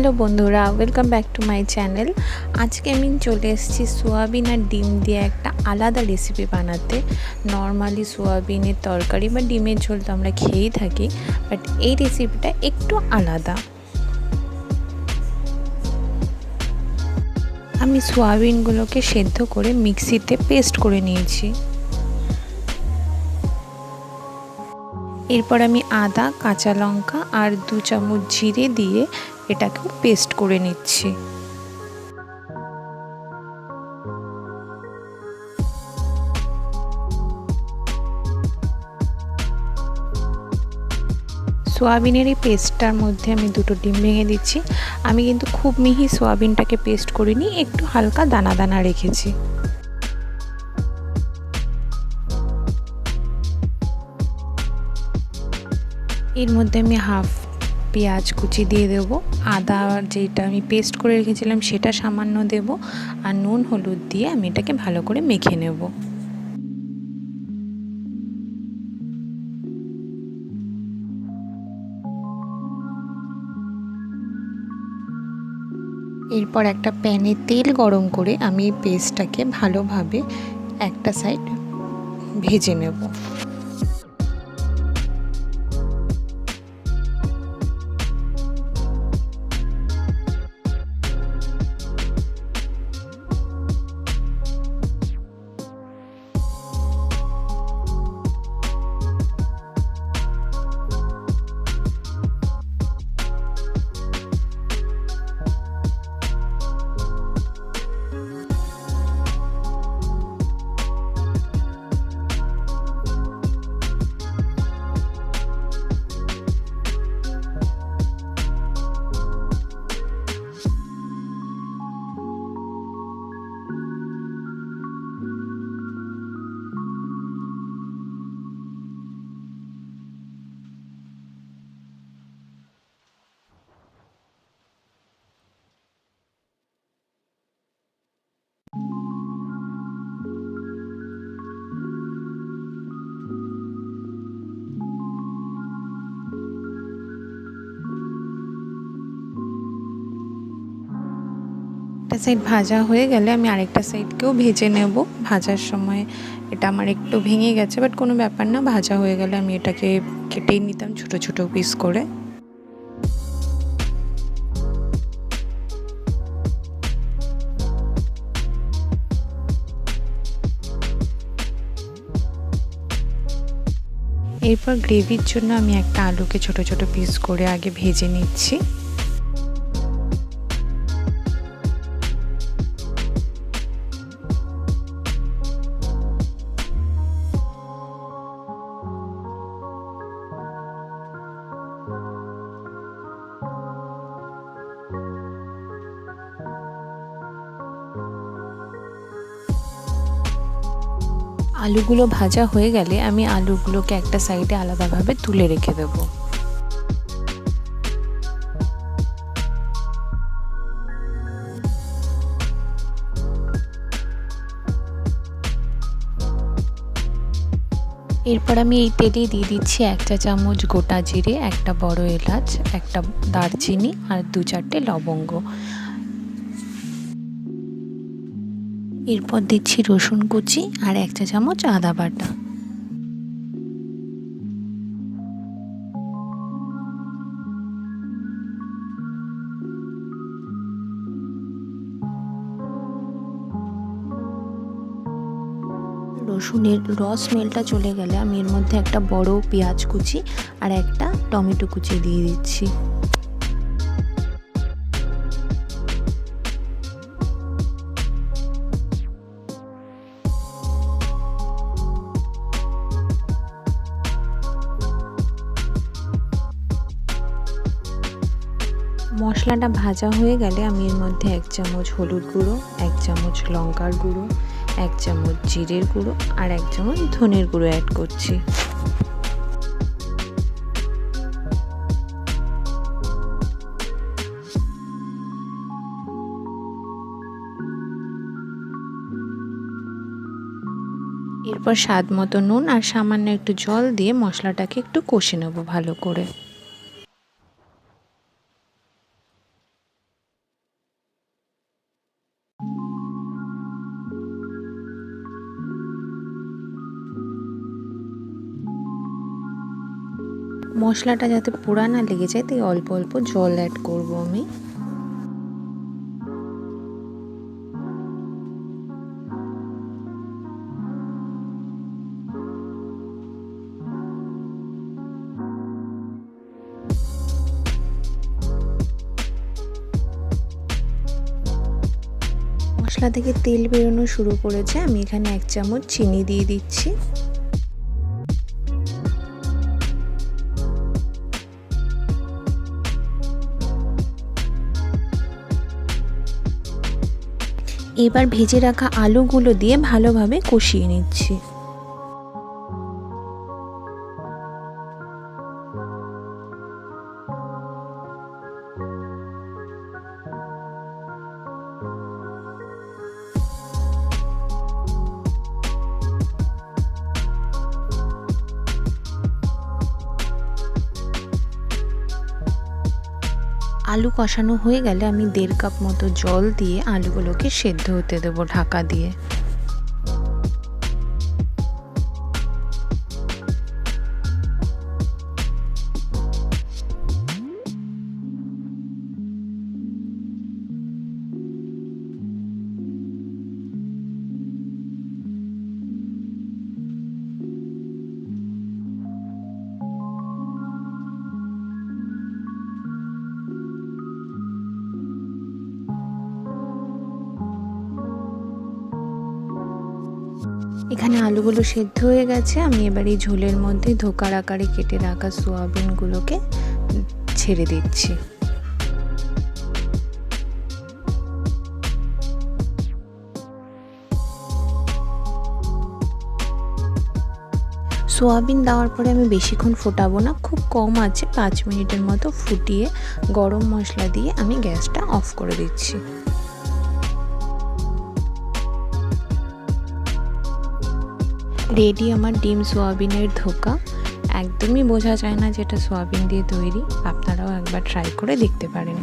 Hello बंधुरा welcome back to my channel. आज के आमी चले एसेछि सोयाबिन और डिम दिए एक आलादा रेसिपि बानाते। नर्माली सोयाबिनेर तरकारी बा डिमेर झोल तो आमरा खेয়েই থাকি, बाट এই रेसिपिटा एकटू आलादा। आमी सोयाबिनगुलोके सेদ্ধ करे मिक्सिते पेस्ट करे निয়েছি। एरपर आमी आदा काँचा लंका और 2 चामच जिरे दिए एटाके पेस्ट करे निচ্ছি। सोयाबिनेर এই পেস্টটার মধ্যে আমি দুটো ডিম ভেঙে দিচ্ছি। আমি কিন্তু খুব মিহি সোয়াবিনটাকে পেস্ট করিনি, একটু হালকা দানা দানা রেখেছি। এর মধ্যে আমি হাফ পেঁয়াজ কুচি দিয়ে দেব, আদা যেটা আমি পেস্ট করে রেখেছিলাম সেটা সামান্য দেব, আর নুন হলুদ দিয়ে আমি এটাকে ভালো করে মেখে নেব। এরপর একটা প্যানে তেল গরম করে আমি এই পেস্টটাকে ভালোভাবে একটা সাইড ভেজে নেব। একটা সাইড ভাজা হয়ে গেলে আমি আরেকটা সাইডকেও ভেজে নেব। ভাজার সময় এটা আমার একটু ভেঙে গেছে, বাট কোনো ব্যাপার না, ভাজা হয়ে গেলে আমি এটাকে কেটেই নিতাম ছোট ছোট পিস করে। এরপর গ্রেভির জন্য আমি একটা আলুকে ছোট ছোট পিস করে আগে ভেজে নিচ্ছি। আলুগুলো ভাজা হয়ে গেলে আমি আলুগুলোকে একটা সাইডে আলাদাভাবে তুলে রেখে দেব। এরপর আমি এই তেলেই দিয়ে দিচ্ছি 1 চা চামচ গোটা জিরে, একটা বড় এলাচ, একটা দারচিনি আর 2-4টে লবঙ্গ। এরপর দিচ্ছি রসুন কুচি আর 1 চা চামচ আদা বাটা। রসুনের রস স্মেলটা চলে গেলে আমি এর মধ্যে একটা বড় পেঁয়াজ কুচি আর একটা টমেটো কুচি দিয়ে দিচ্ছি। মশলাটা ভাজা হয়ে গেলে আমি এর মধ্যে 1 চামচ হলুদ গুঁড়ো, 1 চামচ লঙ্কার গুঁড়ো, 1 চামচ জিরের গুঁড়ো আর 1 চামচ ধনের গুঁড়ো অ্যাড করছি। এরপর স্বাদ মতো নুন আর সামান্য একটু জল দিয়ে মশলাটাকে একটু কষে নেব ভালো করে। মশলাটা যাতে পোড়া না লেগে যায় তাই অল্প অল্প জল অ্যাড করব আমি। মশলা থেকে তেল বেরোনো শুরু করেছে, আমি এখানে 1 চামচ চিনি দিয়ে দিচ্ছি। এবার ভেজে রাখা আলুগুলো দিয়ে ভালোভাবে কষিয়ে নিচ্ছি। আলু কষানো হয়ে গেলে আমি 1.5 কাপ মতো জল দিয়ে আলুগুলোকে সেদ্ধ হতে দেবো ঢাকা দিয়ে। এখানে আলুগুলো সেদ্ধ হয়ে গেছে, আমি এবার এই ঝোলের মধ্যে ধোকার আকারে কেটে রাখা সোয়াবিনগুলোকে ছেড়ে দিচ্ছি। সোয়াবিন দেওয়ার পরে আমি বেশিক্ষণ ফোটাবো না, খুব কম আছে 5 মিনিটের মতো ফুটিয়ে গরম মশলা দিয়ে আমি গ্যাসটা অফ করে দিচ্ছি। রেডি আমার ডিম সোয়াবিনের ধোকা। একদমই বোঝা যায় না যেটা সোয়াবিন দিয়ে তৈরি। আপনারাও একবার ট্রাই করে দেখতে পারেন।